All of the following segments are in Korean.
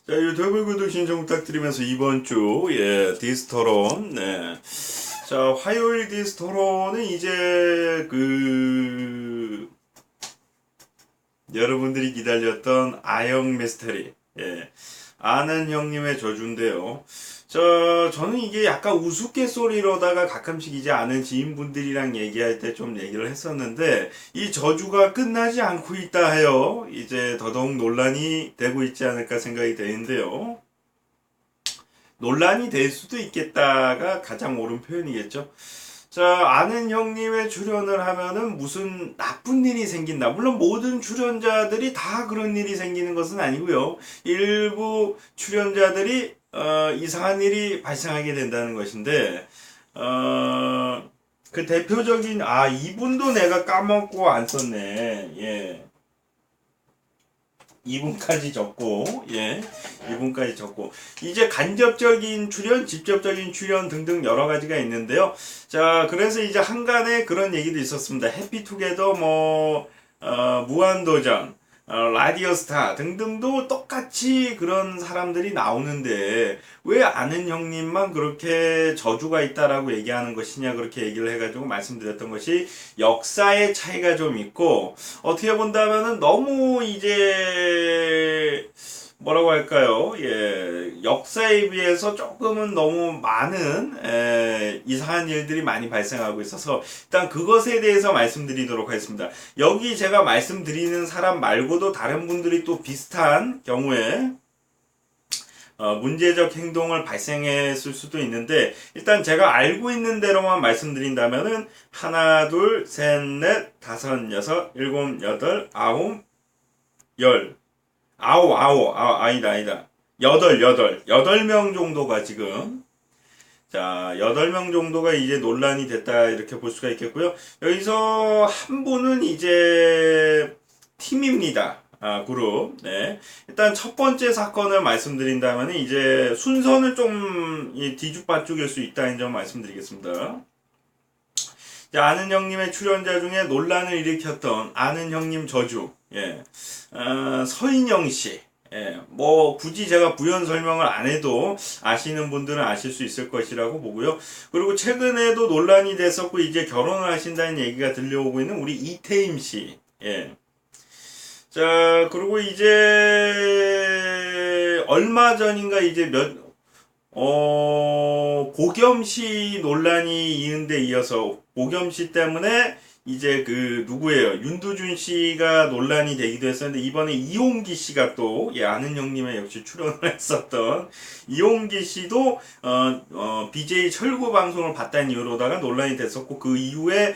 자, 유튜브 구독 신청 부탁드리면서 이번 주, 디스토론, 네. 자, 화요일 디스토론은 이제, 여러분들이 기다렸던 아영 미스터리, 아는 형님의 저주인데요. 저는 이게 약간 우스갯소리로다가 가끔씩 이제 아는 지인분들이랑 얘기할 때 좀 얘기를 했었는데, 이 저주가 끝나지 않고 있다 해요. 이제 더더욱 논란이 되고 있지 않을까 생각이 되는데요. 논란이 될 수도 있겠다가 가장 옳은 표현이겠죠. 자, 아는 형님의 출연을 하면은 무슨 나쁜 일이 생긴다. 물론 모든 출연자들이 다 그런 일이 생기는 것은 아니고요. 일부 출연자들이 이상한 일이 발생하게 된다는 것인데, 그 대표적인 이분도 내가 까먹고 안 썼네. 예. 2분까지 적고, 2분까지 적고. 이제 간접적인 출연, 직접적인 출연 등등 여러 가지가 있는데요. 자, 그래서 이제 한간에 그런 얘기도 있었습니다. 해피투게더, 무한도전, 라디오스타 등등도 똑같이 그런 사람들이 나오는데, 왜 아는 형님만 그렇게 저주가 있다라고 얘기하는 것이냐, 그렇게 얘기를 해가지고 말씀드렸던 것이 역사의 차이가 좀 있고, 어떻게 본다면은 너무 이제, 뭐라고 할까요? 역사에 비해서 조금은 너무 많은 이상한 일들이 많이 발생하고 있어서 일단 그것에 대해서 말씀드리도록 하겠습니다. 여기 제가 말씀드리는 사람 말고도 다른 분들이 또 비슷한 경우에 문제적 행동을 발생했을 수도 있는데, 일단 제가 알고 있는 대로만 말씀드린다면은 하나, 둘, 셋, 넷, 다섯, 여섯, 일곱, 여덟, 아홉, 열, 아니다. 여덟 명 정도가 지금, 자, 8명 정도가 이제 논란이 됐다, 이렇게 볼 수가 있겠고요. 여기서 한 분은 이제 팀입니다. 그룹. 네. 일단 첫 번째 사건을 말씀드린다면 이제 순서는 좀 뒤죽박죽일 수 있다는 점 말씀드리겠습니다. 아는 형님의 출연자 중에 논란을 일으켰던 아는 형님 저주, 서인영 씨. 굳이 제가 부연 설명을 안 해도 아시는 분들은 아실 수 있을 것이라고 보고요. 그리고 최근에도 논란이 됐었고, 이제 결혼을 하신다는 얘기가 들려오고 있는 우리 이태임 씨. 자, 그리고 이제, 얼마 전인가 이제 고겸씨 논란이 이은데 이어서 고겸씨 때문에 이제 누구예요? 윤두준 씨가 논란이 되기도 했었는데, 이번에 이용기 씨가 또, 아는 형님의 역시 출연을 했었던 이용기 씨도, BJ 철구 방송을 봤다는 이유로다가 논란이 됐었고, 그 이후에,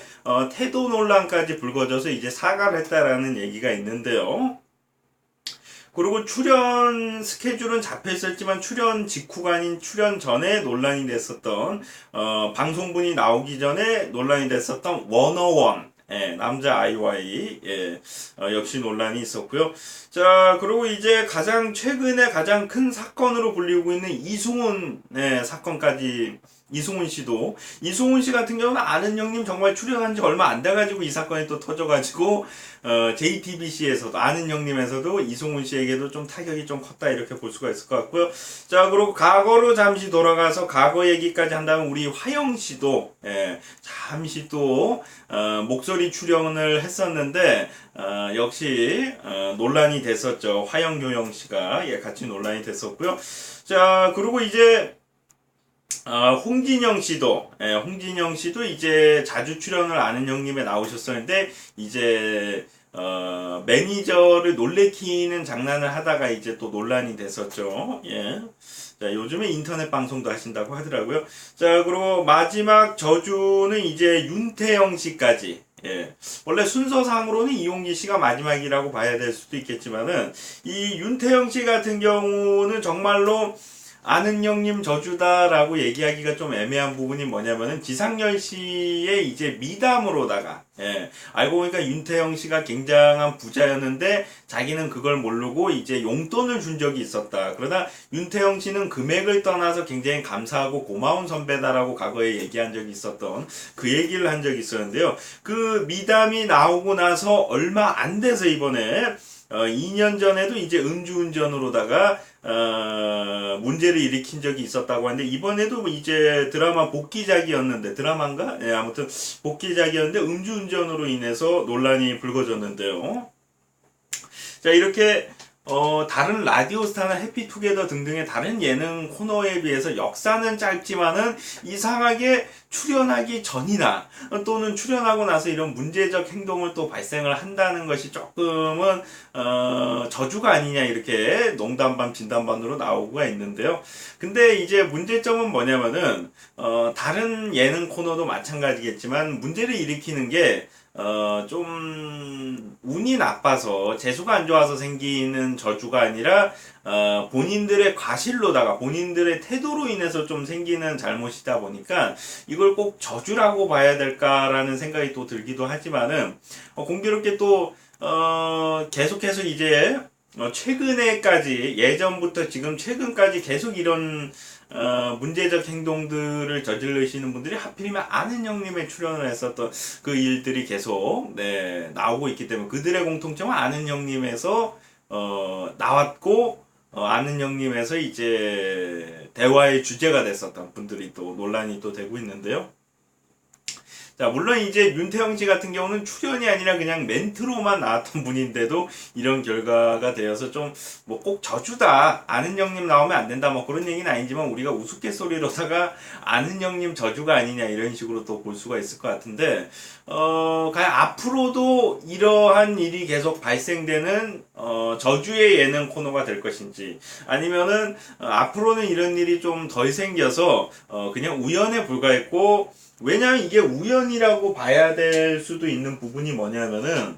태도 논란까지 불거져서 이제 사과를 했다라는 얘기가 있는데요. 그리고 출연 스케줄은 잡혀 있었지만 출연 직후가 아닌 출연 전에 논란이 됐었던 방송분이 나오기 전에 논란이 됐었던 워너원, 남자 아이와이, 역시 논란이 있었고요. 자, 그리고 이제 최근에 가장 큰 사건으로 불리고 있는 이승훈 사건까지, 이승훈 씨 같은 경우는 아는 형님 정말 출연한 지 얼마 안 돼가지고 이 사건이 또 터져가지고, JTBC에서도, 아는 형님에서도 이승훈 씨에게도 좀 타격이 좀 컸다, 이렇게 볼 수가 있을 것 같고요. 자, 그리고 과거로 잠시 돌아가서 과거 얘기까지 한다면 우리 화영 씨도, 잠시 또, 목소리 출연을 했었는데, 역시, 논란이 됐었죠. 화영 요영 씨가, 같이 논란이 됐었고요. 자, 그리고 이제, 홍진영 씨도 이제 자주 출연을 아는 형님에 나오셨었는데, 이제, 매니저를 놀래키는 장난을 하다가 이제 또 논란이 됐었죠. 자, 요즘에 인터넷 방송도 하신다고 하더라고요. 자, 그리고 마지막 저주는 이제 윤태영 씨까지. 원래 순서상으로는 이용기 씨가 마지막이라고 봐야 될 수도 있겠지만은, 이 윤태영 씨 같은 경우는 정말로 아는 형님 저주다라고 얘기하기가 좀 애매한 부분이 뭐냐면은, 지상렬 씨의 이제 미담으로다가, 알고 보니까 윤태영 씨가 굉장한 부자였는데 자기는 그걸 모르고 이제 용돈을 준 적이 있었다. 그러다 윤태영 씨는 금액을 떠나서 굉장히 감사하고 고마운 선배다라고 과거에 얘기한 적이 있었던, 그 얘기를 한 적이 있었는데요. 그 미담이 나오고 나서 얼마 안 돼서 이번에 2년 전에도 이제 음주운전으로다가 문제를 일으킨 적이 있었다고 하는데, 이번에도 이제 드라마 복귀작이었는데, 드라마인가? 예, 아무튼 복귀작이었는데 음주운전으로 인해서 논란이 불거졌는데요. 자, 이렇게 다른 라디오스타나 해피투게더 등등의 다른 예능 코너에 비해서 역사는 짧지만은 이상하게 출연하기 전이나 또는 출연하고 나서 이런 문제적 행동을 또 발생을 한다는 것이 조금은 저주가 아니냐, 이렇게 농담반 진담반으로 나오고가 있는데요. 근데 이제 문제점은 뭐냐면은 다른 예능 코너도 마찬가지겠지만 문제를 일으키는 게 좀 운이 나빠서, 재수가 안 좋아서 생기는 저주가 아니라 본인들의 과실로다가 본인들의 태도로 인해서 좀 생기는 잘못이다 보니까 이걸 꼭 저주라고 봐야 될까라는 생각이 또 들기도 하지만은, 공교롭게 또 계속해서 이제 최근에까지, 예전부터 지금 최근까지 계속 이런 문제적 행동들을 저지르시는 분들이 하필이면 아는 형님의 출연을 했었던 그 일들이 계속 나오고 있기 때문에, 그들의 공통점은 아는 형님에서 나왔고, 아는 형님에서 이제 대화의 주제가 됐었던 분들이 또 논란이 또 되고 있는데요. 자, 물론 이제 윤태영 씨 같은 경우는 출연이 아니라 그냥 멘트로만 나왔던 분인데도 이런 결과가 되어서 좀 뭐 꼭 저주다, 아는 형님 나오면 안 된다, 뭐 그런 얘기는 아니지만 우리가 우스갯소리로다가 아는 형님 저주가 아니냐, 이런 식으로 또 볼 수가 있을 것 같은데, 그냥 앞으로도 이러한 일이 계속 발생되는 저주의 예능 코너가 될 것인지, 아니면은 앞으로는 이런 일이 좀 덜 생겨서 그냥 우연에 불과했고, 왜냐면 이게 우연이라고 봐야 될 수도 있는 부분이 뭐냐면은,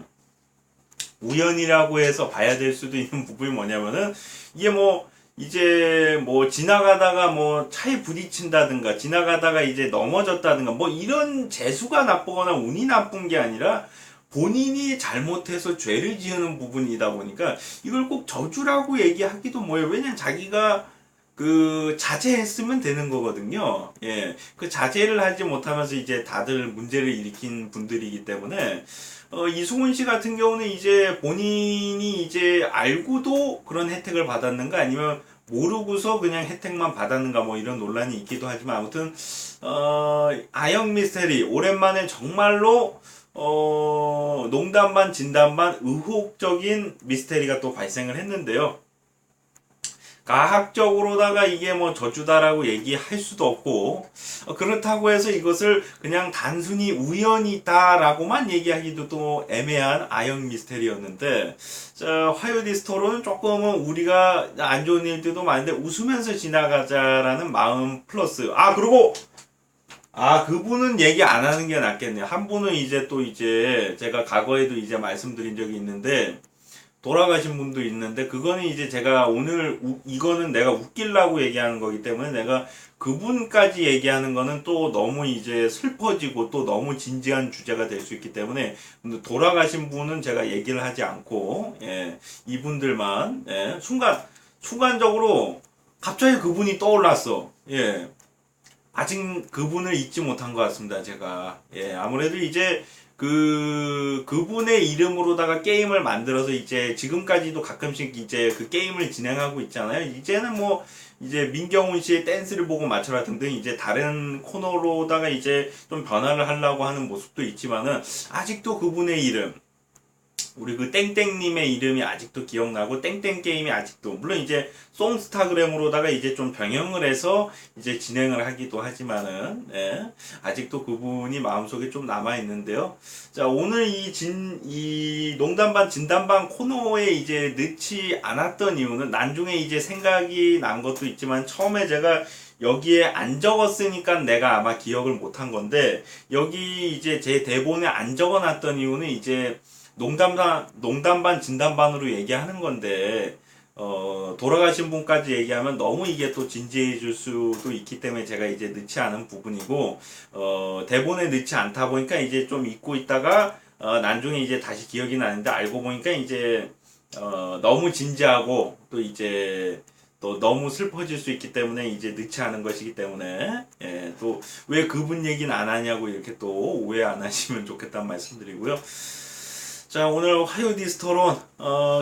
우연이라고 해서 봐야 될 수도 있는 부분이 뭐냐면은, 이게 뭐 이제 뭐 지나가다가 뭐 차에 부딪힌다든가, 지나가다가 이제 넘어졌다든가, 뭐 이런 재수가 나쁘거나 운이 나쁜 게 아니라 본인이 잘못해서 죄를 지으는 부분이다 보니까 이걸 꼭 저주라고 얘기하기도 뭐예요. 왜냐면 자기가 그 자제했으면 되는 거거든요. 예, 그 자제를 하지 못하면서 이제 다들 문제를 일으킨 분들이기 때문에, 이승훈 씨 같은 경우는 이제 본인이 이제 알고도 그런 혜택을 받았는가, 아니면 모르고서 그냥 혜택만 받았는가, 뭐 이런 논란이 있기도 하지만, 아무튼 아영 미스테리 오랜만에 정말로 농담 반 진담 반 의혹적인 미스테리가 또 발생을 했는데요. 가학적으로다가 이게 뭐 저주다라고 얘기할 수도 없고, 그렇다고 해서 이것을 그냥 단순히 우연이다라고만 얘기하기도 또 애매한 아영 미스테리였는데, 자, 화요디스토로는 조금은 우리가 안 좋은 일들도 많은데 웃으면서 지나가자라는 마음 플러스, 그리고 그분은 얘기 안 하는 게 낫겠네요. 한 분은 이제 또 이제 제가 과거에도 이제 말씀드린 적이 있는데, 돌아가신 분도 있는데, 그거는 이제 제가 오늘 이거는 내가 웃기려고 얘기하는 거기 때문에 내가 그분까지 얘기하는 거는 또 너무 이제 슬퍼지고 또 너무 진지한 주제가 될 수 있기 때문에, 돌아가신 분은 제가 얘기를 하지 않고, 예, 이분들만, 예, 순간적으로 갑자기 그분이 떠올랐어. 예, 아직 그분을 잊지 못한 것 같습니다, 제가. 예, 아무래도 이제 그분의 이름으로다가 게임을 만들어서 이제 지금까지도 가끔씩 이제 그 게임을 진행하고 있잖아요. 이제는 뭐 이제 민경훈 씨의 댄스를 보고 맞춰라 등등 이제 다른 코너로다가 이제 좀 변화를 하려고 하는 모습도 있지만은, 아직도 그분의 이름, 우리 그 땡땡님의 이름이 아직도 기억나고, 땡땡 게임이 아직도, 물론 이제 송스타그램으로다가 이제 좀 병행을 해서 이제 진행을 하기도 하지만은, 예, 아직도 그분이 마음속에 좀 남아 있는데요. 자, 오늘 이 농담반 진담반 코너에 이제 넣지 않았던 이유는, 나중에 이제 생각이 난 것도 있지만, 처음에 제가 여기에 안 적었으니까 내가 아마 기억을 못한 건데, 여기 이제 제 대본에 안 적어놨던 이유는 이제 농담반 진담반으로 얘기하는 건데, 돌아가신 분까지 얘기하면 너무 이게 또 진지해질 수도 있기 때문에 제가 이제 넣지 않은 부분이고, 대본에 넣지 않다 보니까 이제 좀 잊고 있다가 나중에 이제 다시 기억이 나는데, 알고 보니까 이제 너무 진지하고 또 이제 또 너무 슬퍼질 수 있기 때문에 이제 넣지 않은 것이기 때문에, 예, 또 왜 그분 얘기는 안 하냐고 이렇게 또 오해 안 하시면 좋겠다는 말씀드리고요. 자, 오늘 화요 디스토론,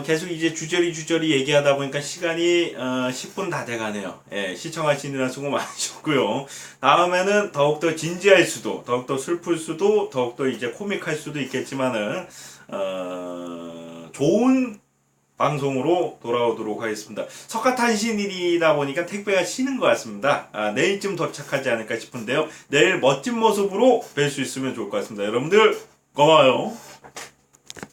계속 이제 주저리 얘기하다 보니까 시간이, 10분 다 돼가네요. 예, 시청하시느라 수고 많으셨고요. 다음에는 더욱더 진지할 수도, 더욱더 슬플 수도, 더욱더 이제 코믹할 수도 있겠지만은, 좋은 방송으로 돌아오도록 하겠습니다. 석가탄신일이다 보니까 택배가 쉬는 것 같습니다. 내일쯤 도착하지 않을까 싶은데요. 내일 멋진 모습으로 뵐 수 있으면 좋을 것 같습니다. 여러분들, 고마워요.